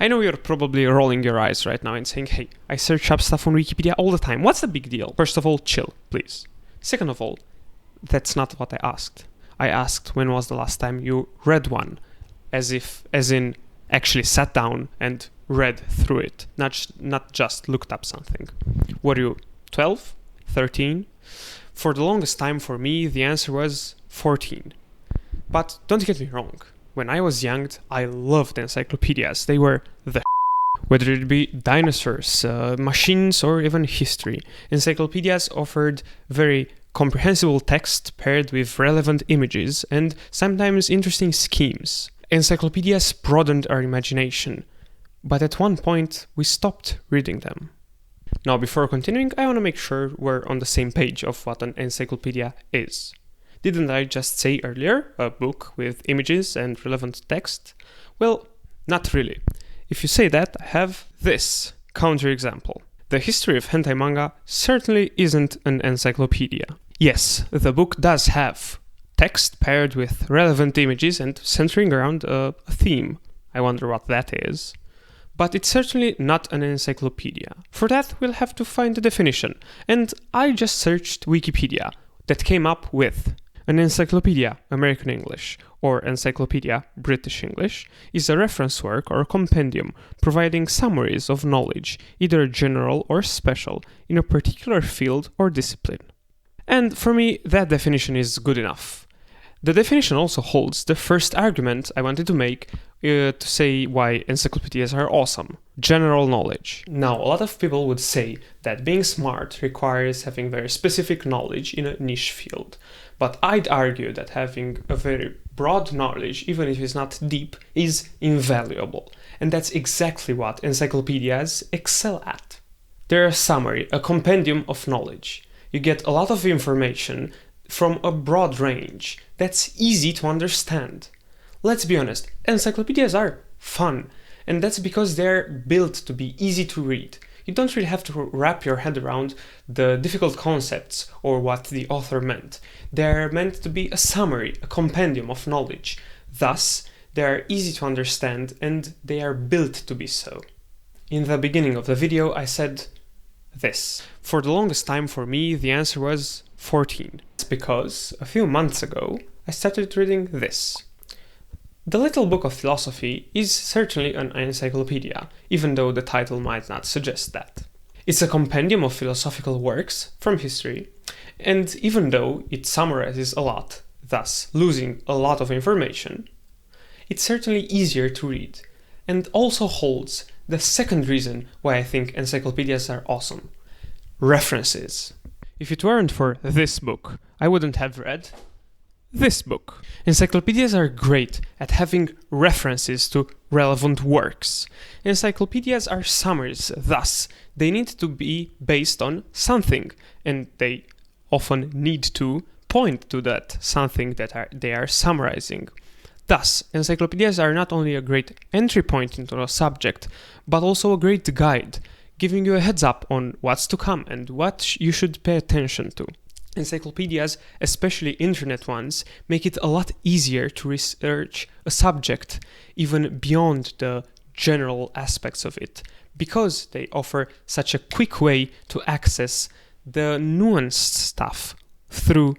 I know you're probably rolling your eyes right now and saying, hey, I search up stuff on Wikipedia all the time. What's the big deal? First of all, chill, please. Second of all, that's not what I asked. I asked when was the last time you read one, as in actually sat down and read through it, not just looked up something. Were you 12, 13? For the longest time for me, the answer was 14. But don't get me wrong. When I was young, I loved encyclopedias. They were the whether it be dinosaurs, machines, or even history. Encyclopedias offered very comprehensible text paired with relevant images and sometimes interesting schemes. Encyclopedias broadened our imagination, but at one point we stopped reading them. Now, before continuing, I want to make sure we're on the same page of what an encyclopedia is. Didn't I just say earlier, a book with images and relevant text? Well, not really. If you say that, I have this counterexample. The history of hentai manga certainly isn't an encyclopedia. Yes, the book does have text paired with relevant images and centering around a theme. I wonder what that is. But it's certainly not an encyclopedia. For that, we'll have to find a definition. And I just searched Wikipedia that came up with an encyclopedia, American English, or encyclopedia, British English, is a reference work or a compendium providing summaries of knowledge, either general or special, in a particular field or discipline. And for me, that definition is good enough. The definition also holds the first argument I wanted to make to say why encyclopedias are awesome. General knowledge. Now, a lot of people would say that being smart requires having very specific knowledge in a niche field. But I'd argue that having a very broad knowledge, even if it's not deep, is invaluable. And that's exactly what encyclopedias excel at. They're a summary, a compendium of knowledge. You get a lot of information from a broad range that's easy to understand. Let's be honest, encyclopedias are fun, and that's because they're built to be easy to read. You don't really have to wrap your head around the difficult concepts or what the author meant. They're meant to be a summary, a compendium of knowledge. Thus, they are easy to understand and they are built to be so. In the beginning of the video, I said this. For the longest time for me, the answer was 14. It's because a few months ago, I started reading this. The Little Book of Philosophy is certainly an encyclopedia, even though the title might not suggest that. It's a compendium of philosophical works from history, and even though it summarizes a lot, thus losing a lot of information, it's certainly easier to read, and also holds the second reason why I think encyclopedias are awesome. References. If it weren't for this book, I wouldn't have read this book. Encyclopedias are great at having references to relevant works. Encyclopedias are summaries, thus they need to be based on something, and they often need to point to that something that they are summarizing. Thus, encyclopedias are not only a great entry point into a subject, but also a great guide, giving you a heads up on what's to come and what you should pay attention to. Encyclopedias, especially internet ones, make it a lot easier to research a subject, even beyond the general aspects of it, because they offer such a quick way to access the nuanced stuff through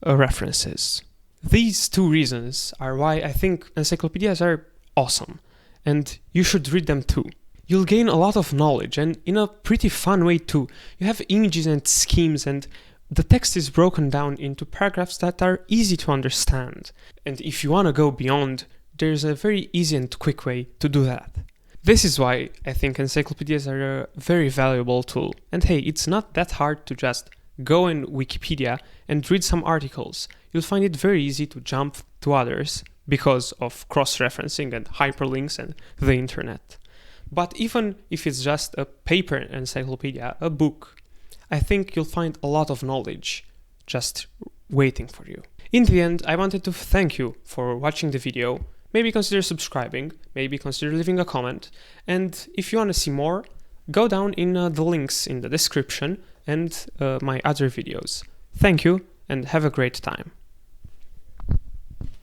references. These two reasons are why I think encyclopedias are awesome, and you should read them too. You'll gain a lot of knowledge, and in a pretty fun way too. You have images and schemes, and the text is broken down into paragraphs that are easy to understand. And if you want to go beyond, there's a very easy and quick way to do that. This is why I think encyclopedias are a very valuable tool. And hey, it's not that hard to just go in Wikipedia and read some articles. You'll find it very easy to jump to others because of cross-referencing and hyperlinks and the internet. But even if it's just a paper encyclopedia, a book, I think you'll find a lot of knowledge just waiting for you. In the end, I wanted to thank you for watching the video. Maybe consider subscribing, maybe consider leaving a comment, and if you want to see more, go down in the links in the description and my other videos. Thank you and have a great time.